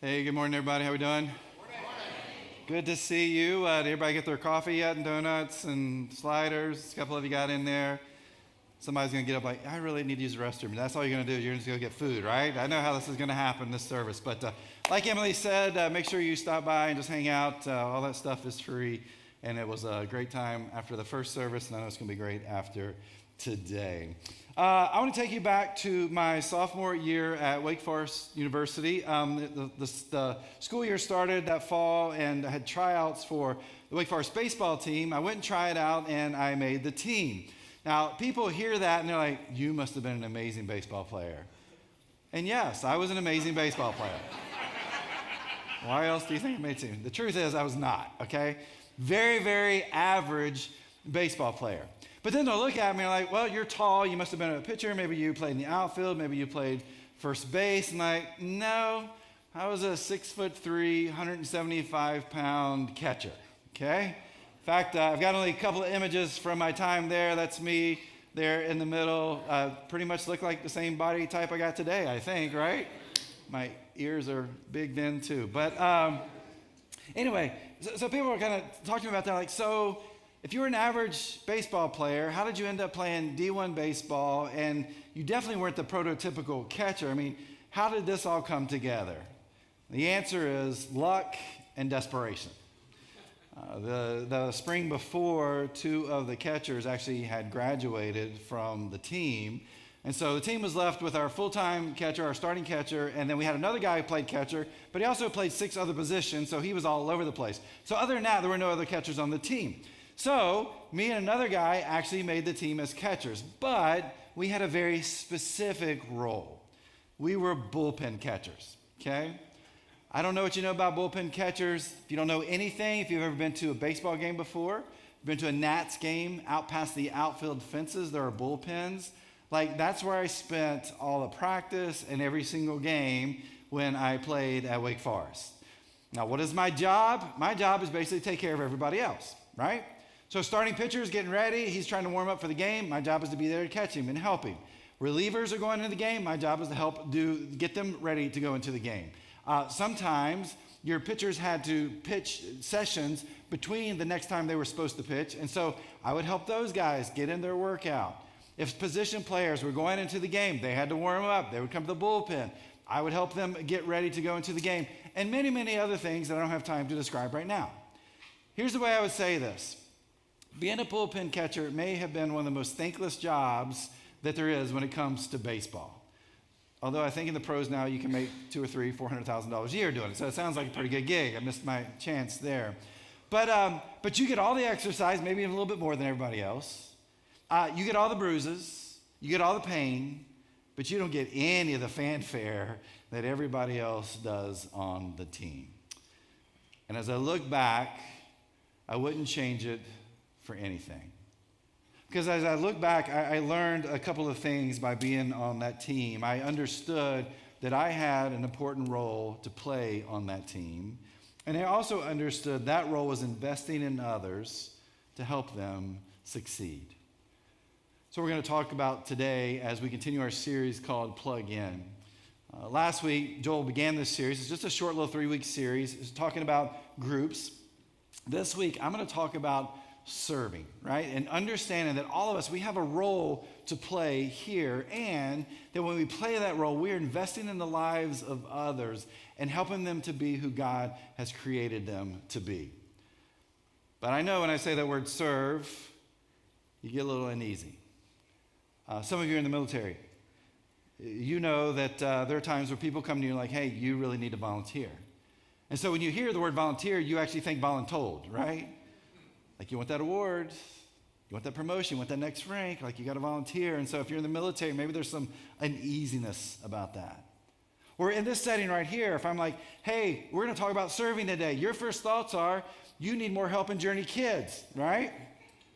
Hey, good morning, everybody. How we doing? Good to see you. Did everybody get their coffee yet and donuts and sliders? A couple of you got in there. Somebody's going to get up like, I really need to use the restroom. That's all you're going to do. You're just going to go get food, right? I know how this is going to happen, this service. But like Emily said, make sure you stop by and just hang out. All that stuff is free. And it was a great time after the first service, and I know it's going to be great after today. I want to take you back to my sophomore year at Wake Forest University. The school year started that fall, and I had tryouts for the Wake Forest baseball team. I went and tried out, and I made the team. Now, people hear that, and they're like, you must have been an amazing baseball player. And yes, I was an amazing baseball player. Why else do you think I made the team? The truth is, I was not, okay? Very, very average baseball player. But then they'll look at me like, well, you're tall. You must have been a pitcher. Maybe you played in the outfield. Maybe you played first base. And like, no, I was a 6'3", 175-pound catcher, okay? In fact, I've got only a couple of images from my time there. That's me there in the middle. Pretty much look like the same body type I got today, I think, right? My ears are big then, too. But anyway, so people are kind of talking to me about that, like, so if you were an average baseball player, how did you end up playing D1 baseball? And you definitely weren't the prototypical catcher. I mean, how did this all come together? The answer is luck and desperation. The spring before, two of the catchers actually had graduated from the team. And so the team was left with our full-time catcher, our starting catcher, and then we had another guy who played catcher, but he also played 6 other positions, so he was all over the place. So other than that, there were no other catchers on the team. So me and another guy actually made the team as catchers, but we had a very specific role. We were bullpen catchers, okay? I don't know what you know about bullpen catchers. If you don't know anything, if you've ever been to a baseball game before, been to a Nats game, out past the outfield fences, there are bullpens. Like, that's where I spent all the practice and every single game when I played at Wake Forest. Now, what is my job? My job is basically to take care of everybody else, right? So starting pitcher is getting ready. He's trying to warm up for the game. My job is to be there to catch him and help him. Relievers are going into the game. My job is to help get them ready to go into the game. Sometimes your pitchers had to pitch sessions between the next time they were supposed to pitch. And so I would help those guys get in their workout. If position players were going into the game, they had to warm up. They would come to the bullpen. I would help them get ready to go into the game. And many, many other things that I don't have time to describe right now. Here's the way I would say this. Being a bullpen catcher may have been one of the most thankless jobs that there is when it comes to baseball. Although I think in the pros now you can make $200,000 or $400,000 a year doing it. So it sounds like a pretty good gig. I missed my chance there. But you get all the exercise, maybe even a little bit more than everybody else. You get all the bruises. You get all the pain. But you don't get any of the fanfare that everybody else does on the team. And as I look back, I wouldn't change it for anything. Because as I look back, I learned a couple of things by being on that team. I understood that I had an important role to play on that team. And I also understood that role was investing in others to help them succeed. So we're going to talk about today as we continue our series called Plug In. Last week, Joel began this series. It's just a short little 3-week series. It's talking about groups. This week, I'm going to talk about serving, right? And understanding that all of us, we have a role to play here, and that when we play that role, we're investing in the lives of others and helping them to be who God has created them to be. But I know when I say that word serve, you get a little uneasy. Some of you are in the military. You know that there are times where people come to you like, hey, you really need to volunteer. And so when you hear the word volunteer, you actually think voluntold, right? Like, you want that award, you want that promotion, you want that next rank, like you got to volunteer. And so if you're in the military, maybe there's some uneasiness about that. Or in this setting right here, if I'm like, hey, we're going to talk about serving today, your first thoughts are, you need more help in Journey Kids, right?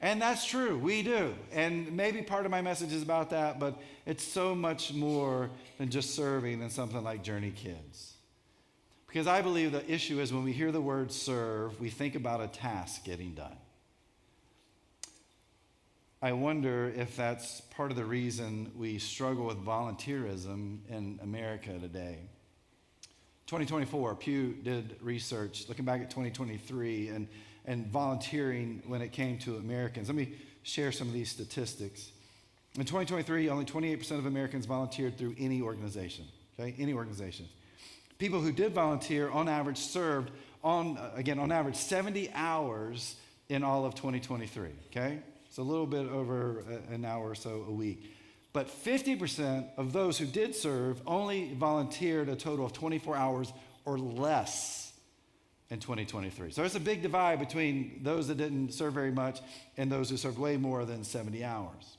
And that's true, we do. And maybe part of my message is about that, but it's so much more than just serving in something like Journey Kids. Because I believe the issue is when we hear the word serve, we think about a task getting done. I wonder if that's part of the reason we struggle with volunteerism in America today. 2024, Pew did research looking back at 2023 and volunteering when it came to Americans. Let me share some of these statistics. In 2023, only 28% of Americans volunteered through any organization, okay? Any organization. People who did volunteer, on average, served, on average, 70 hours in all of 2023, okay? It's a little bit over an hour or so a week. But 50% of those who did serve only volunteered a total of 24 hours or less in 2023. So there's a big divide between those that didn't serve very much and those who served way more than 70 hours.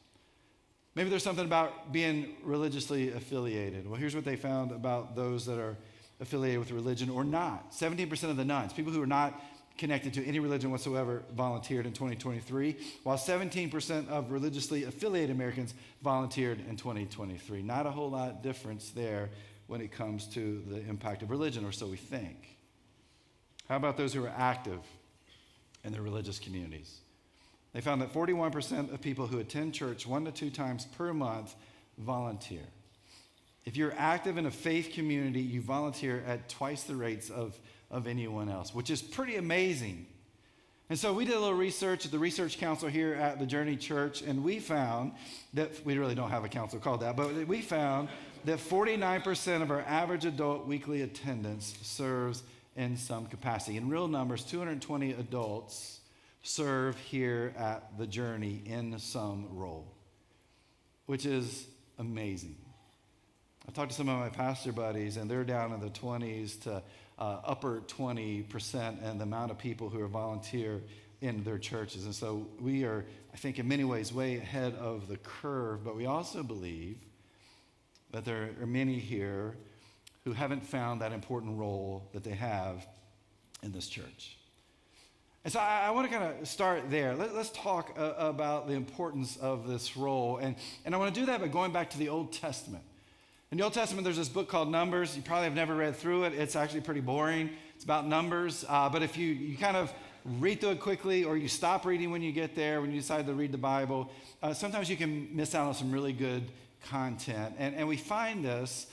Maybe there's something about being religiously affiliated. Well, here's what they found about those that are affiliated with religion or not. 17% of the nuns, people who are not connected to any religion whatsoever, volunteered in 2023, while 17% of religiously affiliated Americans volunteered in 2023. Not a whole lot difference there when it comes to the impact of religion, or so we think. How about those who are active in their religious communities? They found that 41% of people who attend church 1 to 2 times per month volunteer. If you're active in a faith community, you volunteer at twice the rates of anyone else, which is pretty amazing. And so we did a little research at the Research Council here at the Journey Church, and we found that, we really don't have a council called that, but we found that 49% of our average adult weekly attendance serves in some capacity. In real numbers, 220 adults serve here at the Journey in some role, which is amazing. I talked to some of my pastor buddies, and they're down in the 20s to upper 20% and the amount of people who are volunteer in their churches. And so we are, I think, in many ways way ahead of the curve, but we also believe that there are many here who haven't found that important role that they have in this church. And so I want to kind of start there. Let's talk about the importance of this role. And I want to do that by going back to the Old Testament. In the Old Testament, there's this book called Numbers. You probably have never read through it. It's actually pretty boring. It's about numbers. But if you kind of read through it quickly, or you stop reading when you get there, when you decide to read the Bible, sometimes you can miss out on some really good content. And we find this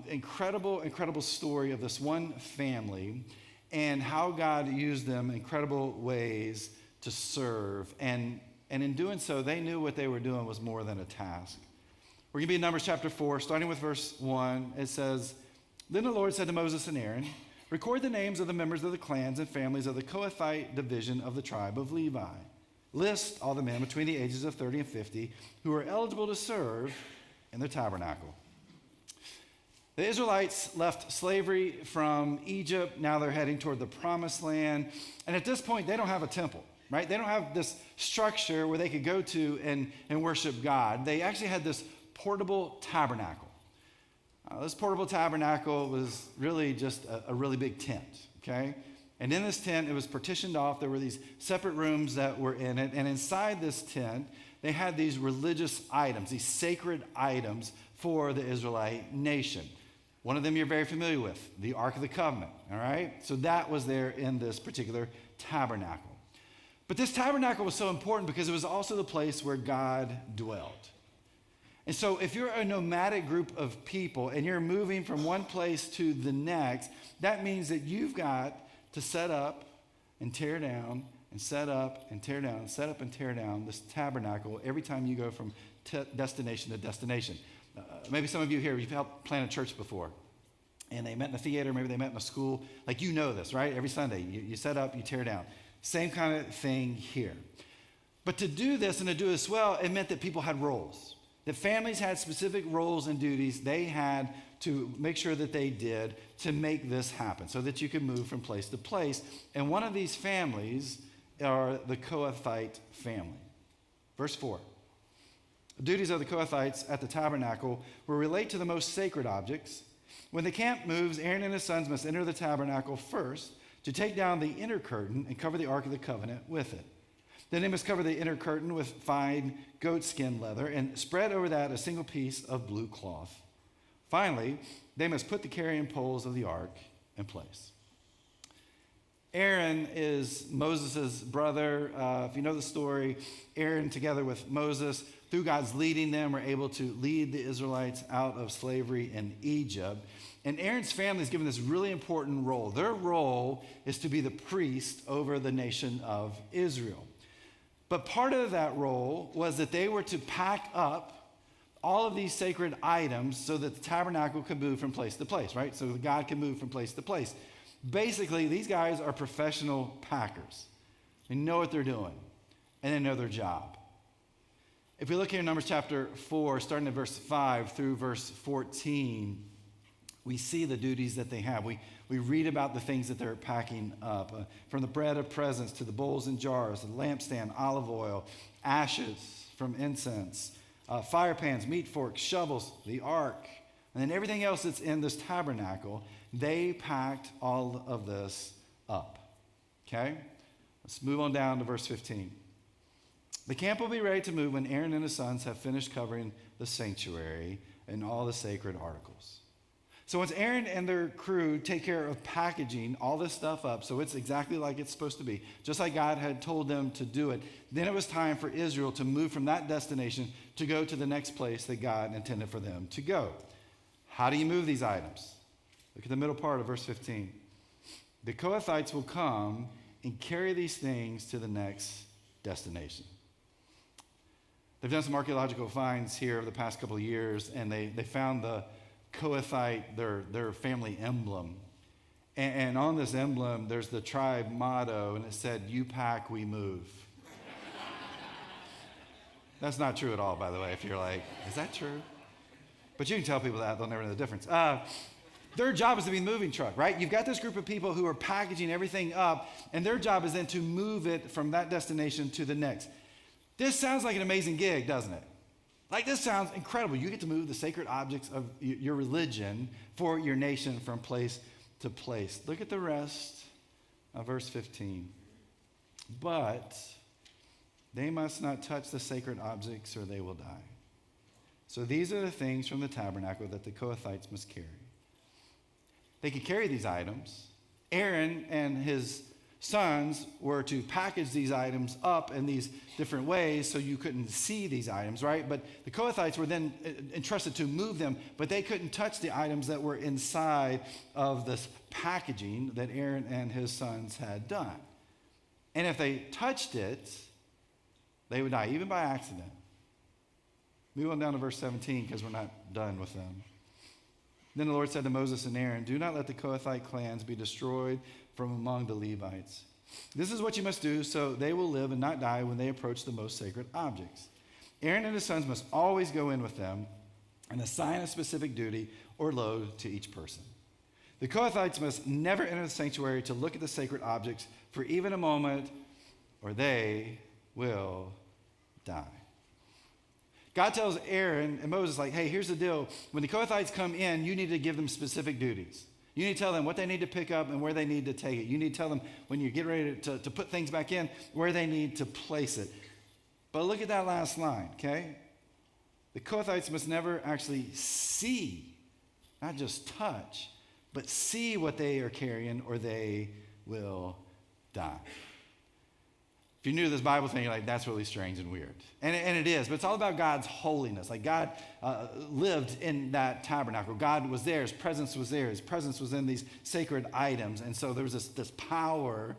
incredible story of this one family and how God used them in incredible ways to serve. And in doing so, they knew what they were doing was more than a task. We're going to be in Numbers chapter 4, starting with verse 1. It says, "Then the Lord said to Moses and Aaron, 'Record the names of the members of the clans and families of the Kohathite division of the tribe of Levi. List all the men between the ages of 30 and 50 who are eligible to serve in the tabernacle.'" The Israelites left slavery from Egypt. Now they're heading toward the promised land. And at this point, they don't have a temple, right? They don't have this structure where they could go to and worship God. They actually had this portable tabernacle. This portable tabernacle was really just a really big tent, okay? And in this tent, it was partitioned off. There were these separate rooms that were in it. And inside this tent, they had these religious items, these sacred items for the Israelite nation. One of them you're very familiar with, the Ark of the Covenant, all right? So that was there in this particular tabernacle. But this tabernacle was so important because it was also the place where God dwelt. And so if you're a nomadic group of people and you're moving from one place to the next, that means that you've got to set up and tear down and set up and tear down, set up and tear down this tabernacle every time you go from destination to destination. Maybe some of you here, you've helped plan a church before, and they met in a theater, maybe they met in a school. Like, you know this, right? Every Sunday, you set up, you tear down. Same kind of thing here. But to do this and to do this well, it meant that people had roles. That families had specific roles and duties they had to make sure that they did to make this happen so that you could move from place to place. And one of these families are the Kohathite family. Verse 4. The duties of the Kohathites at the tabernacle will relate to the most sacred objects. When the camp moves, Aaron and his sons must enter the tabernacle first to take down the inner curtain and cover the Ark of the Covenant with it. Then they must cover the inner curtain with fine goatskin leather and spread over that a single piece of blue cloth. Finally, they must put the carrying poles of the ark in place. Aaron is Moses' brother. If you know the story, Aaron, together with Moses, through God's leading them, were able to lead the Israelites out of slavery in Egypt. And Aaron's family is given this really important role. Their role is to be the priest over the nation of Israel. But part of that role was that they were to pack up all of these sacred items so that the tabernacle could move from place to place, right? So that God can move from place to place. Basically, these guys are professional packers. They know what they're doing, and they know their job. If we look here in Numbers chapter 4, starting at verse 5 through verse 14, we see the duties that they have. We read about the things that they're packing up, from the bread of presence to the bowls and jars, the lampstand, olive oil, ashes from incense, fire pans, meat forks, shovels, the ark, and then everything else that's in this tabernacle. They packed all of this up. Okay? Let's move on down to verse 15. The camp will be ready to move when Aaron and his sons have finished covering the sanctuary and all the sacred articles. So once Aaron and their crew take care of packaging all this stuff up, so it's exactly like it's supposed to be, just like God had told them to do it, then it was time for Israel to move from that destination to go to the next place that God intended for them to go. How do you move these items? Look at the middle part of verse 15. The Kohathites will come and carry these things to the next destination. They've done some archaeological finds here over the past couple of years, and they found the Kohathite, their family emblem. And on this emblem, there's the tribe motto, and it said, "You pack, we move." That's not true at all, by the way, if you're like, is that true? But you can tell people that, they'll never know the difference. Their job is to be the moving truck, right? You've got this group of people who are packaging everything up, and their job is then to move it from that destination to the next. This sounds like an amazing gig, doesn't it? Like, this sounds incredible. You get to move the sacred objects of your religion for your nation from place to place. Look at the rest of verse 15. But they must not touch the sacred objects or they will die. So these are the things from the tabernacle that the Kohathites must carry. They could carry these items. Aaron and his sons were to package these items up in these different ways so you couldn't see these items, right? But the Kohathites were then entrusted to move them, but they couldn't touch the items that were inside of this packaging that Aaron and his sons had done. And if they touched it, they would die, even by accident. Move on down to verse 17 because we're not done with them. Then the Lord said to Moses and Aaron, "Do not let the Kohathite clans be destroyed from among the Levites. This is what you must do so they will live and not die when they approach the most sacred objects. Aaron and his sons must always go in with them and assign a specific duty or load to each person. The Kohathites must never enter the sanctuary to look at the sacred objects for even a moment, or they will die." God tells Aaron and Moses, like, hey, here's the deal. When the Kohathites come in, you need to give them specific duties. You need to tell them what they need to pick up and where they need to take it. You need to tell them when you get ready to put things back in, where they need to place it. But look at that last line, okay? The Kohathites must never actually see, not just touch, but see what they are carrying or they will die. If you're new to this Bible thing, you're like, that's really strange and weird. And it is, but it's all about God's holiness. Like, God lived in that tabernacle. God was there. His presence was there. His presence was in these sacred items. And so there was this power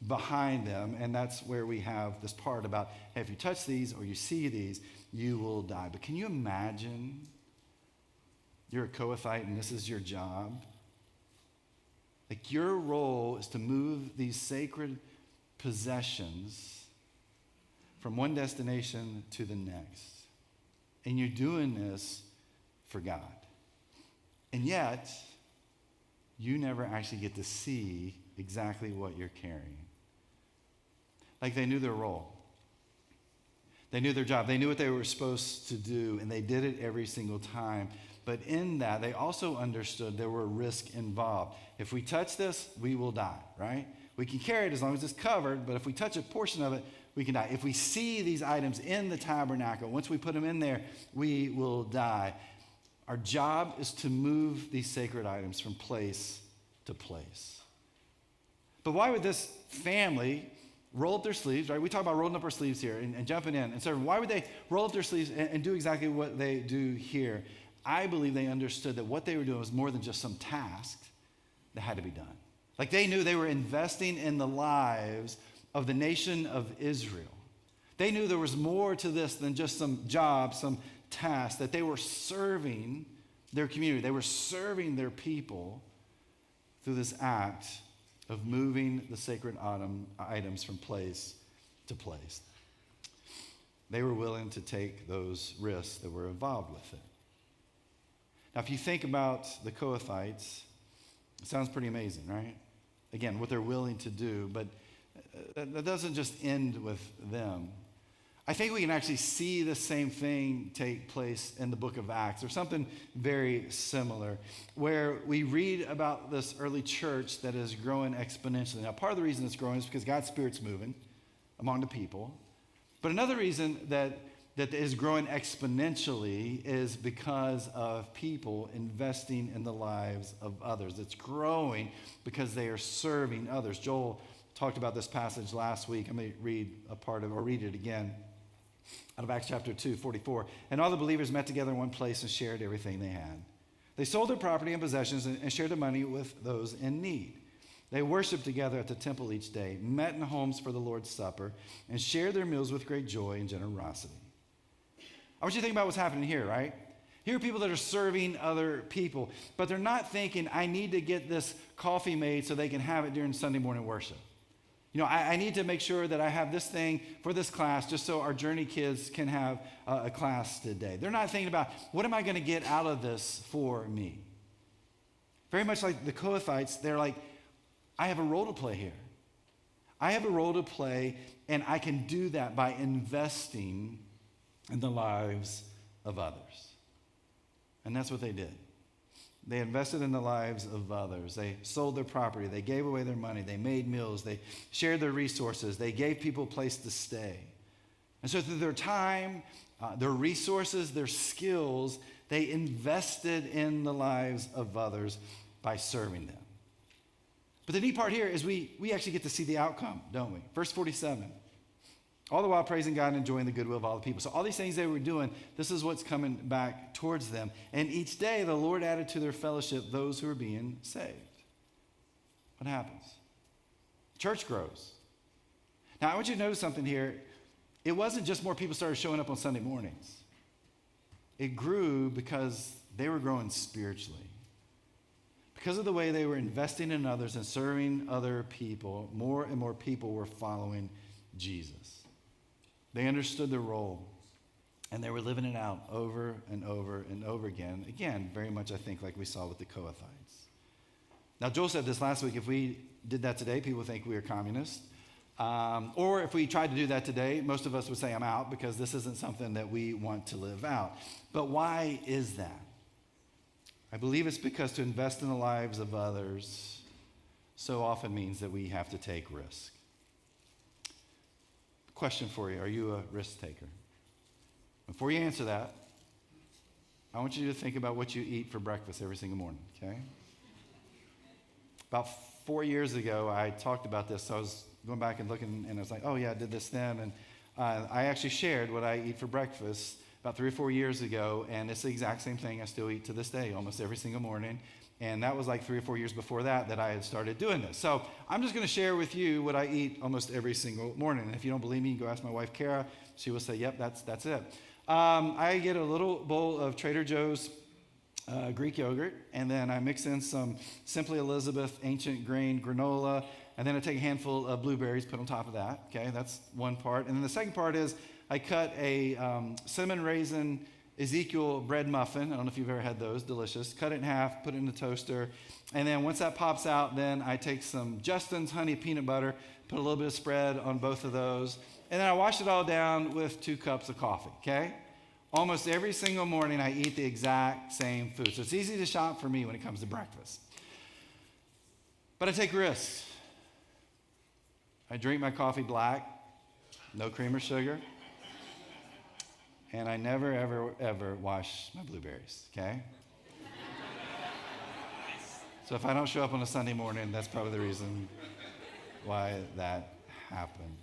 behind them. And that's where we have this part about, hey, if you touch these or you see these, you will die. But can you imagine you're a Kohathite and this is your job? Like, your role is to move these sacred possessions from one destination to the next. And you're doing this for God. And yet, you never actually get to see exactly what you're carrying. Like, they knew their role. They knew their job. They knew what they were supposed to do, and they did it every single time. But in that, they also understood there were risks involved. If we touch this, we will die, right? We can carry it as long as it's covered, but if we touch a portion of it, we can die. If we see these items in the tabernacle, once we put them in there, we will die. Our job is to move these sacred items from place to place. But why would this family roll up their sleeves, right? We talk about rolling up our sleeves here and jumping in and serving. Why would they roll up their sleeves and do exactly what they do here? I believe they understood that what they were doing was more than just some task that had to be done. Like they knew they were investing in the lives of the nation of Israel. They knew there was more to this than just some job, some task, that they were serving their community. They were serving their people through this act of moving the sacred items from place to place. They were willing to take those risks that were involved with it. Now, if you think about the Kohathites, it sounds pretty amazing, right? Again, what they're willing to do, but that doesn't just end with them. I think we can actually see the same thing take place in the book of Acts, or something very similar, where we read about this early church that is growing exponentially. Now, part of the reason it's growing is because God's Spirit's moving among the people. But another reason that is growing exponentially is because of people investing in the lives of others. It's growing because they are serving others. Joel talked about this passage last week. I'm going to read a part of it, or read it again. Out of Acts chapter 2, 44. And all the believers met together in one place and shared everything they had. They sold their property and possessions and shared the money with those in need. They worshiped together at the temple each day, met in homes for the Lord's Supper, and shared their meals with great joy and generosity. I want you to think about what's happening here, right? Here are people that are serving other people, but they're not thinking, I need to get this coffee made so they can have it during Sunday morning worship. You know, I need to make sure that I have this thing for this class just so our Journey kids can have a class today. They're not thinking about, what am I going to get out of this for me? Very much like the Kohathites, they're like, I have a role to play here. I have a role to play, and I can do that by investing in the lives of others. And that's what they did. They invested in the lives of others. They sold their property. They gave away their money. They made meals. They shared their resources. They gave people a place to stay. And so through their time, their resources, their skills, they invested in the lives of others by serving them. But the neat part here is we actually get to see the outcome, don't we? Verse 47. All the while praising God and enjoying the goodwill of all the people. So all these things they were doing, this is what's coming back towards them. And each day the Lord added to their fellowship those who were being saved. What happens? Church grows. Now I want you to notice something here. It wasn't just more people started showing up on Sunday mornings. It grew because they were growing spiritually. Because of the way they were investing in others and serving other people, more and more people were following Jesus. They understood their role, and they were living it out over and over and over again. Again, very much, I think, like we saw with the Kohathites. Now, Joel said this last week. If we did that today, people would think we are communists. Or if we tried to do that today, most of us would say, I'm out, because this isn't something that we want to live out. But why is that? I believe it's because to invest in the lives of others so often means that we have to take risks. Question for you, are you a risk taker? Before you answer that, I want you to think about what you eat for breakfast every single morning, okay? About 4 years ago, I talked about this. So I was going back and looking, and I was like, oh yeah, I did this then. And I actually shared what I eat for breakfast about 3 or 4 years ago, and it's the exact same thing I still eat to this day, almost every single morning. And that was like 3 or 4 years before that I had started doing this. So I'm just going to share with you what I eat almost every single morning. And if you don't believe me, you can go ask my wife, Kara. She will say, yep, that's it. I get a little bowl of Trader Joe's Greek yogurt, and then I mix in some Simply Elizabeth ancient grain granola, and then I take a handful of blueberries, put on top of that. Okay, that's one part. And then the second part is I cut a cinnamon raisin Ezekiel bread muffin. I don't know if you've ever had those. Delicious. Cut it in half, put it in the toaster. And then once that pops out, then I take some Justin's honey peanut butter, put a little bit of spread on both of those. And then I wash it all down with 2 cups of coffee, okay? Almost every single morning I eat the exact same food. So it's easy to shop for me when it comes to breakfast. But I take risks. I drink my coffee black, no cream or sugar. And I never, ever, ever wash my blueberries, okay? So if I don't show up on a Sunday morning, that's probably the reason why that happened.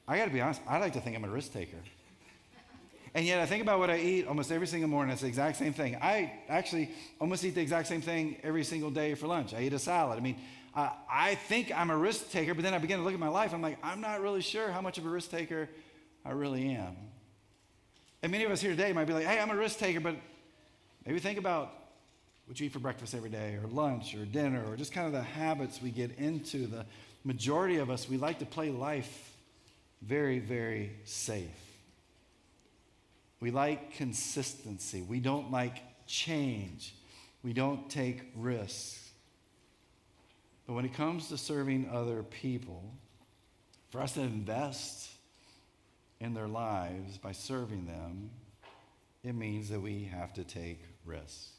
I got to be honest, I like to think I'm a risk taker. And yet I think about what I eat almost every single morning. It's the exact same thing. I actually almost eat the exact same thing every single day for lunch. I eat a salad. I mean, I think I'm a risk taker, but then I begin to look at my life. I'm like, I'm not really sure how much of a risk taker I really am. And many of us here today might be like, hey, I'm a risk taker, but maybe think about what you eat for breakfast every day, or lunch, or dinner, or just kind of the habits we get into. The majority of us, we like to play life very, very safe. We like consistency. We don't like change. We don't take risks. But when it comes to serving other people, for us to invest in their lives by serving them, it means that we have to take risks.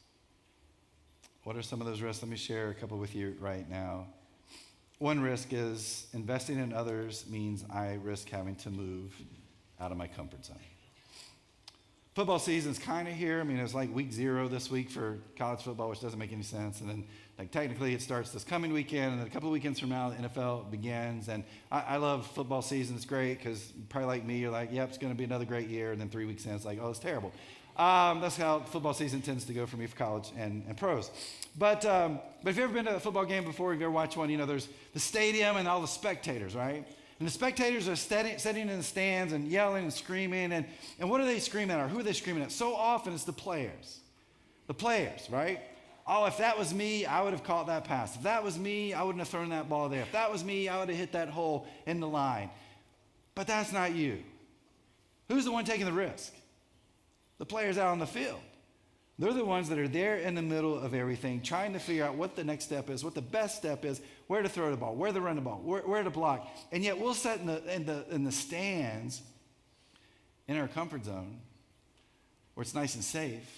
What are some of those risks? Let me share a couple with you right now. One risk is investing in others means I risk having to move out of my comfort zone. Football season's kind of here. I mean, it's like week 0 this week for college football, which doesn't make any sense. And then, technically it starts this coming weekend, and then a couple of weekends from now, the NFL begins. And I love football season. It's great because probably like me, you're like, yep, it's going to be another great year. And then 3 weeks in, it's like, oh, it's terrible. That's how football season tends to go for me for college and pros. But if you've ever been to a football game before, if you've ever watched one, there's the stadium and all the spectators, right? And the spectators are sitting in the stands and yelling and screaming. And what are they screaming at, or who are they screaming at? So often it's the players. The players, right? Oh, if that was me, I would have caught that pass. If that was me, I wouldn't have thrown that ball there. If that was me, I would have hit that hole in the line. But that's not you. Who's the one taking the risk? The players out on the field. They're the ones that are there in the middle of everything, trying to figure out what the next step is, what the best step is, where to throw the ball, where to run the ball, where to block. And yet we'll sit in the stands in our comfort zone where it's nice and safe,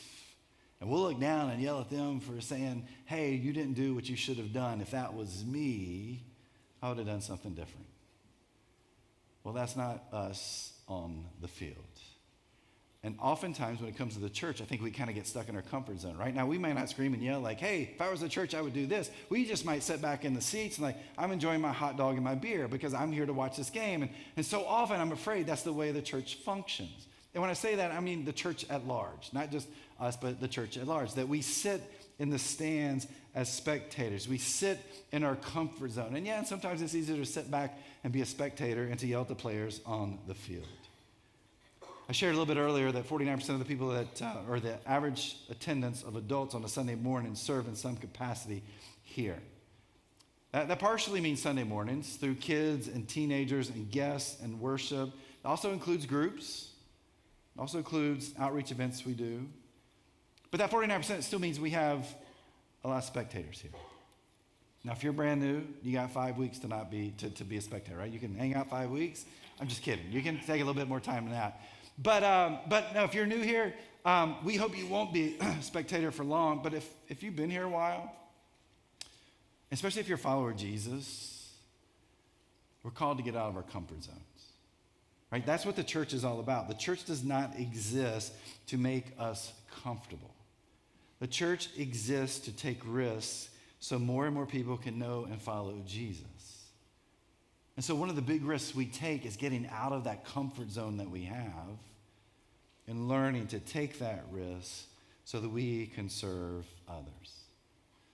and we'll look down and yell at them for saying, hey, you didn't do what you should have done. If that was me, I would have done something different. Well, that's not us on the field. And oftentimes when it comes to the church, I think we kind of get stuck in our comfort zone. Right now, we might not scream and yell like, hey, if I was the church, I would do this. We just might sit back in the seats and like, I'm enjoying my hot dog and my beer because I'm here to watch this game. And so often, I'm afraid that's the way the church functions. And when I say that, I mean the church at large, not just us, but the church at large, that we sit in the stands as spectators. We sit in our comfort zone. And yeah, sometimes it's easier to sit back and be a spectator and to yell at the players on the field. I shared a little bit earlier that 49% of the people that, or the average attendance of adults on a Sunday morning serve in some capacity here. That partially means Sunday mornings through kids and teenagers and guests and worship. It also includes groups. It also includes outreach events we do. But that 49% still means we have a lot of spectators here. Now, if you're brand new, you got 5 weeks to be a spectator, right? You can hang out 5 weeks. I'm just kidding. You can take a little bit more time than that. But no, if you're new here, we hope you won't be a spectator for long. But if you've been here a while, especially if you're a follower of Jesus, we're called to get out of our comfort zones. Right? That's what the church is all about. The church does not exist to make us comfortable. The church exists to take risks so more and more people can know and follow Jesus. And so one of the big risks we take is getting out of that comfort zone that we have and learning to take that risk so that we can serve others.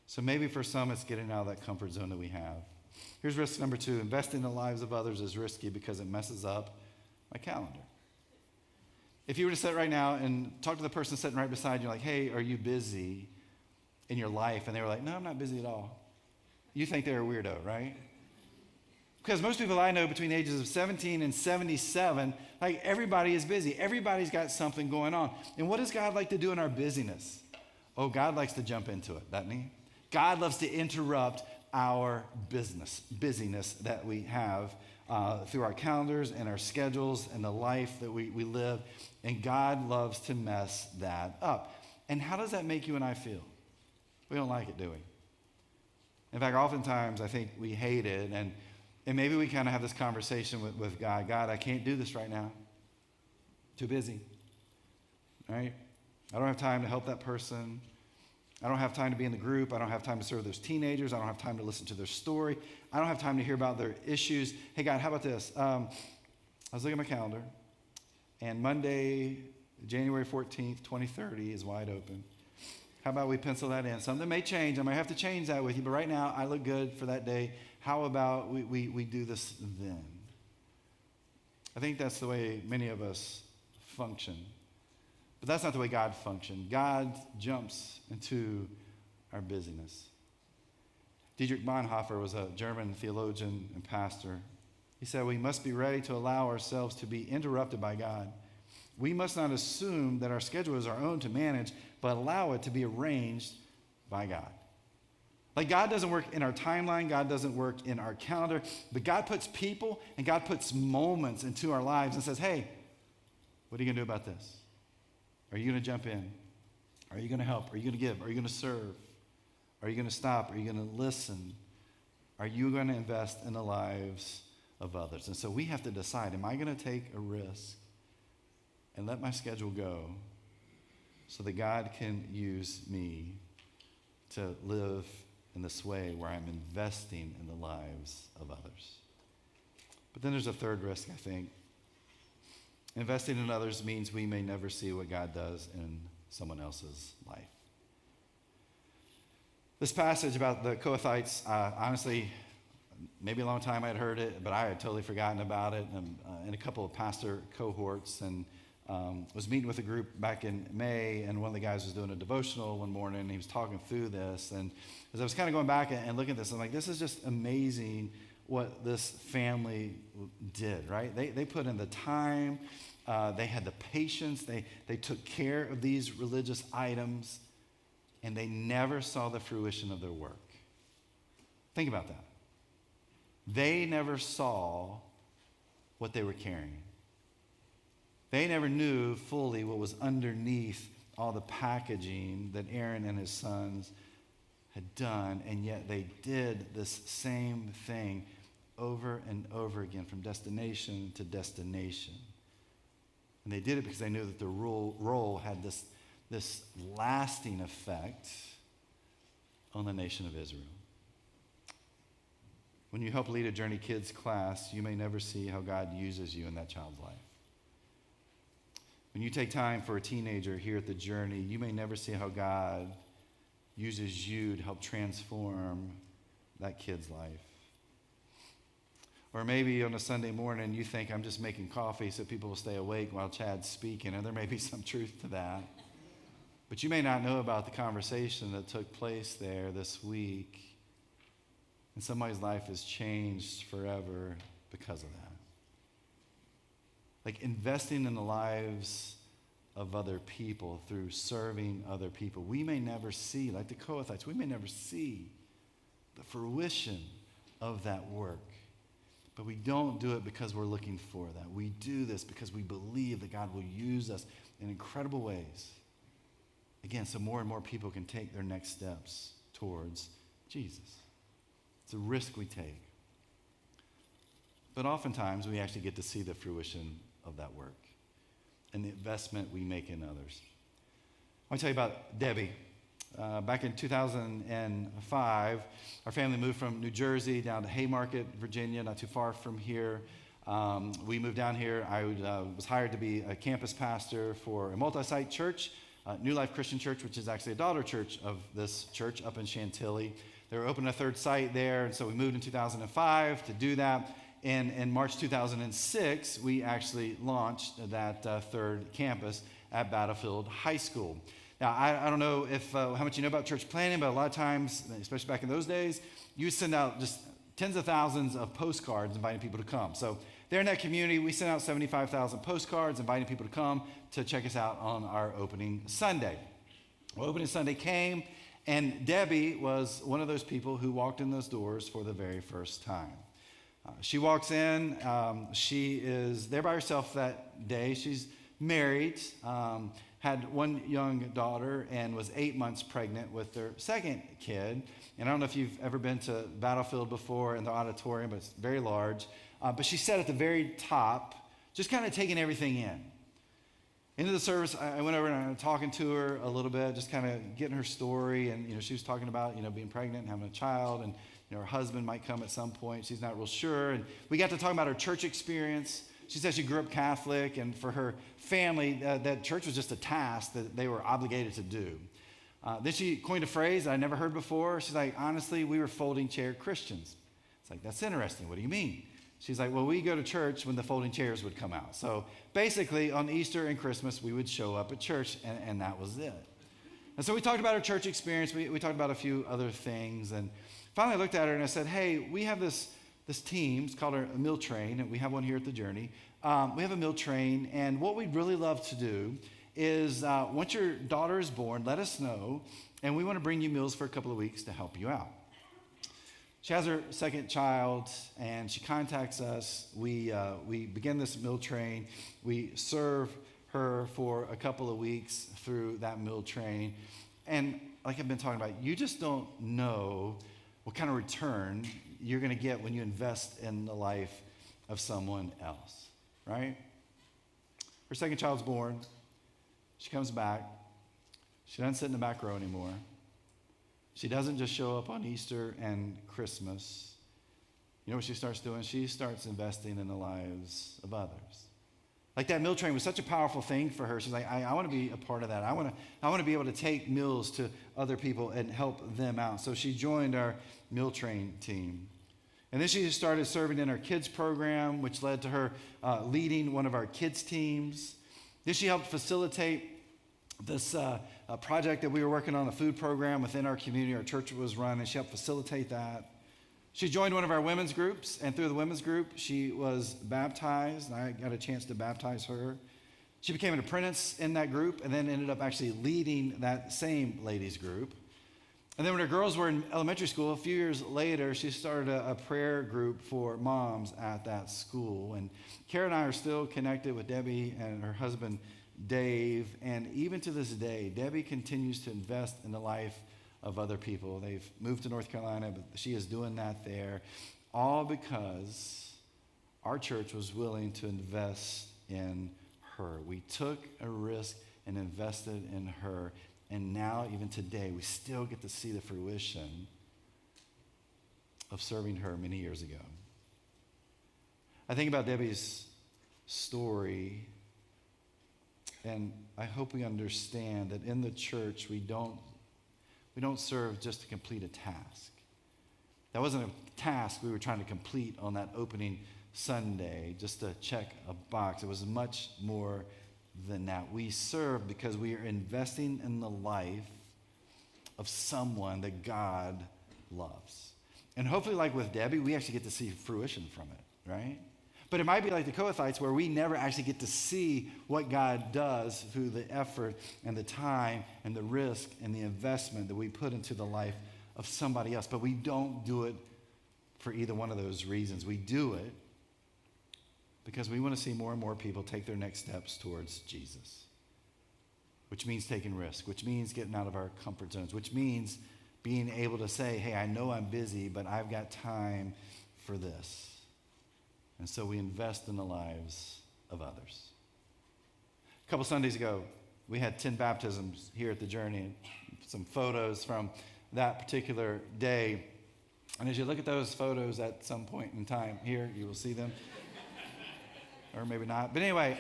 So maybe for some, it's getting out of that comfort zone that we have. Here's risk number 2. Investing in the lives of others is risky because it messes up my calendar. If you were to sit right now and talk to the person sitting right beside you, like, hey, are you busy in your life? And they were like, no, I'm not busy at all. You think they're a weirdo, right? Because most people I know between the ages of 17 and 77, like everybody is busy. Everybody's got something going on. And what does God like to do in our busyness? Oh, God likes to jump into it, doesn't he? God loves to interrupt our busyness that we have through our calendars and our schedules and the life that we live. And God loves to mess that up. And how does that make you and I feel? We don't like it, do we? In fact, oftentimes I think we hate it. And maybe we kind of have this conversation with God. God, I can't do this right now. Too busy. Right? I don't have time to help that person. I don't have time to be in the group. I don't have time to serve those teenagers. I don't have time to listen to their story. I don't have time to hear about their issues. Hey, God, how about this? I was looking at my calendar, and Monday, January 14th, 2030 is wide open. How about we pencil that in? Something may change. I might have to change that with you, but right now, I look good for that day. How about we do this then? I think that's the way many of us function. But that's not the way God functioned. God jumps into our busyness. Dietrich Bonhoeffer was a German theologian and pastor. He said, we must be ready to allow ourselves to be interrupted by God. We must not assume that our schedule is our own to manage, but allow it to be arranged by God. Like God doesn't work in our timeline, God doesn't work in our calendar, but God puts people and God puts moments into our lives and says, hey, what are you going to do about this? Are you going to jump in? Are you going to help? Are you going to give? Are you going to serve? Are you going to stop? Are you going to listen? Are you going to invest in the lives of others? And so we have to decide, am I going to take a risk and let my schedule go so that God can use me to live in this way where I'm investing in the lives of others? But then there's a third risk, I think. Investing in others means we may never see what God does in someone else's life. This passage about the Kohathites, honestly, maybe a long time I had heard it, but I had totally forgotten about it in a couple of pastor cohorts, and was meeting with a group back in May, and one of the guys was doing a devotional one morning, and he was talking through this, and as I was kind of going back and looking at this, I'm like, this is just amazing what this family did, right? They put in the time, they had the patience, they took care of these religious items, and they never saw the fruition of their work. Think about that. They never saw what they were carrying. They never knew fully what was underneath all the packaging that Aaron and his sons had done, and yet they did this same thing over and over again from destination to destination. And they did it because they knew that the role had this lasting effect on the nation of Israel. When you help lead a Journey Kids class, you may never see how God uses you in that child's life. When you take time for a teenager here at the Journey, you may never see how God uses you to help transform that kid's life. Or maybe on a Sunday morning, you think, I'm just making coffee so people will stay awake while Chad's speaking, and there may be some truth to that. But you may not know about the conversation that took place there this week, and somebody's life has changed forever because of that. Like investing in the lives of other people through serving other people. We may never see, like the Kohathites, we may never see the fruition of that work. But we don't do it because we're looking for that. We do this because we believe that God will use us in incredible ways. Again, so more and more people can take their next steps towards Jesus. It's a risk we take. But oftentimes, we actually get to see the fruition of that work and the investment we make in others. I want to tell you about Debbie. Back in 2005, our family moved from New Jersey down to Haymarket, Virginia, not too far from here. We moved down here. I was hired to be a campus pastor for a multi-site church, New Life Christian Church, which is actually a daughter church of this church up in Chantilly. They were opening a third site there, and so we moved in 2005 to do that. And in March 2006, we actually launched that third campus at Battlefield High School. Now, I don't know if how much you know about church planning, but a lot of times, especially back in those days, you send out just tens of thousands of postcards inviting people to come. So there in that community, we sent out 75,000 postcards inviting people to come to check us out on our opening Sunday. Well, opening Sunday came, and Debbie was one of those people who walked in those doors for the very first time. She walks in. She is there by herself that day. She's married, had one young daughter, and was 8 months pregnant with their second kid. And I don't know if you've ever been to Battlefield before in the auditorium, but it's very large. But she sat at the very top, just kind of taking everything in. Into the service, I went over and I was talking to her a little bit, just kind of getting her story. And, she was talking about, being pregnant and having a child. And, her husband might come at some point. She's not real sure. And we got to talk about her church experience. She said she grew up Catholic. And for her family, that church was just a task that they were obligated to do. Then she coined a phrase that I never heard before. She's like, honestly, we were folding chair Christians. It's like, that's interesting. What do you mean? She's like, well, we go to church when the folding chairs would come out. So basically, on Easter and Christmas, we would show up at church, and that was it. And so we talked about our church experience. We talked about a few other things. And finally, I looked at her and I said, hey, we have this team. It's called a meal train, and we have one here at the Journey. We have a meal train, and what we'd really love to do is once your daughter is born, let us know, and we want to bring you meals for a couple of weeks to help you out. She has her second child, and she contacts us. We begin this meal train. We serve her for a couple of weeks through that meal train. And like I've been talking about, you just don't know what kind of return you're going to get when you invest in the life of someone else, right? Her second child's born. She comes back. She doesn't sit in the back row anymore. She doesn't just show up on Easter and Christmas. You know what she starts doing? She starts investing in the lives of others. Like that meal train was such a powerful thing for her. She's like, I want to be a part of that. I want to be able to take meals to other people and help them out. So she joined our meal train team. And then she started serving in our kids program, which led to her leading one of our kids teams. Then she helped facilitate this project that we were working on, a food program within our community. Our church was run, and she helped facilitate that. She joined one of our women's groups, and through the women's group, she was baptized, and I got a chance to baptize her. She became an apprentice in that group, and then ended up actually leading that same ladies group. And then when her girls were in elementary school, a few years later, she started a prayer group for moms at that school. And Kara and I are still connected with Debbie and her husband, Dave, and even to this day, Debbie continues to invest in the life of other people. They've moved to North Carolina, but she is doing that there, all because our church was willing to invest in her. We took a risk and invested in her, and now, even today, we still get to see the fruition of serving her many years ago. I think about Debbie's story, and I hope we understand that in the church, we don't serve just to complete a task. That wasn't a task we were trying to complete on that opening Sunday, just to check a box. It was much more than that. We serve because we are investing in the life of someone that God loves. And hopefully, like with Debbie, we actually get to see fruition from it, right? But it might be like the Kohathites, where we never actually get to see what God does through the effort and the time and the risk and the investment that we put into the life of somebody else. But we don't do it for either one of those reasons. We do it because we want to see more and more people take their next steps towards Jesus, which means taking risk, which means getting out of our comfort zones, which means being able to say, hey, I know I'm busy, but I've got time for this. And so we invest in the lives of others. A couple Sundays ago, we had 10 baptisms here at the Journey, some photos from that particular day. And as you look at those photos at some point in time here, you will see them. Or maybe not. But anyway,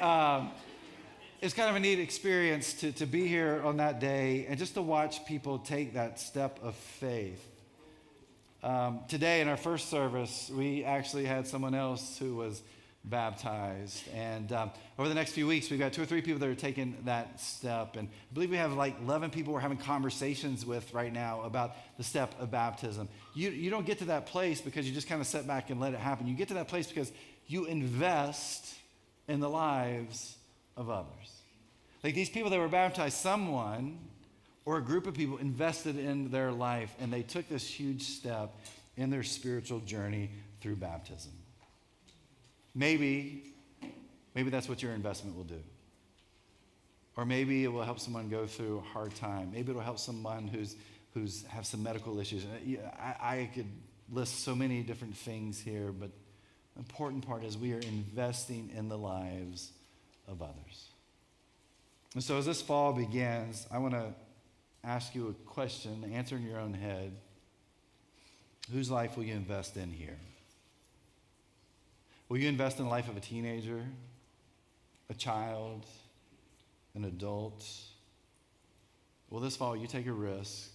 it's kind of a neat experience to be here on that day and just to watch people take that step of faith. Today in our first service, we actually had someone else who was baptized. And over the next few weeks, we've got 2 or 3 people that are taking that step. And I believe we have like 11 people we're having conversations with right now about the step of baptism. You don't get to that place because you just kind of sit back and let it happen. You get to that place because you invest in the lives of others. Like these people that were baptized, someone or a group of people invested in their life, and they took this huge step in their spiritual journey through baptism. Maybe that's what your investment will do. Or maybe it will help someone go through a hard time. Maybe it will help someone who's have some medical issues. I could list so many different things here, but the important part is we are investing in the lives of others. And so as this fall begins, I want to ask you a question, answer in your own head. Whose life will you invest in here? Will you invest in the life of a teenager, a child, an adult? Well, this fall, you take a risk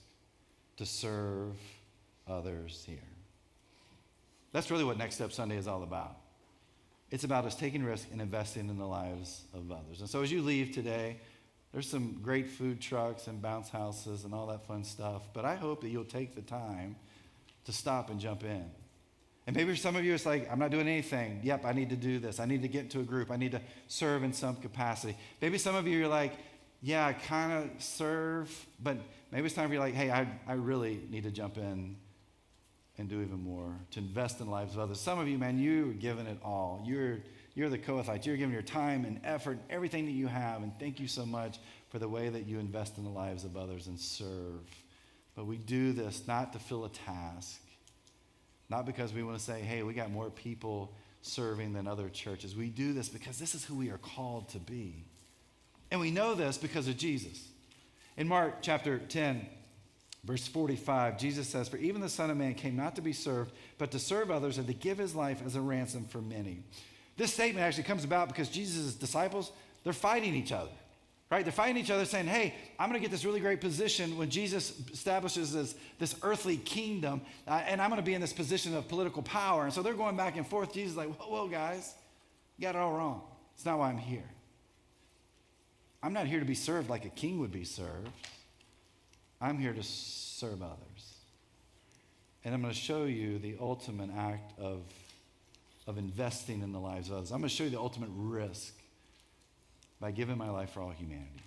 to serve others here. That's really what Next Step Sunday is all about. It's about us taking risk and investing in the lives of others. And so as you leave today, there's some great food trucks and bounce houses and all that fun stuff, but I hope that you'll take the time to stop and jump in. And maybe for some of you, it's like, I'm not doing anything. Yep, I need to do this. I need to get into a group. I need to serve in some capacity. Maybe some of you are like, yeah, I kind of serve, but maybe it's time for you like, hey, I really need to jump in and do even more, to invest in the lives of others. Some of you, man, you're giving it all. You're the Kohathites. You're giving your time and effort, everything that you have, and thank you so much for the way that you invest in the lives of others and serve. But we do this not to fill a task, not because we want to say, hey, we got more people serving than other churches. We do this because this is who we are called to be. And we know this because of Jesus. In Mark chapter 10, verse 45, Jesus says, "For even the Son of Man came not to be served, but to serve others and to give his life as a ransom for many." This statement actually comes about because Jesus' disciples, they're fighting each other, right? They're fighting each other saying, hey, I'm going to get this really great position when Jesus establishes this earthly kingdom, and I'm going to be in this position of political power. And so they're going back and forth. Jesus is like, whoa, guys, you got it all wrong. It's not why I'm here. I'm not here to be served like a king would be served. I'm here to serve others. And I'm going to show you the ultimate act of investing in the lives of others. I'm going to show you the ultimate risk by giving my life for all humanity.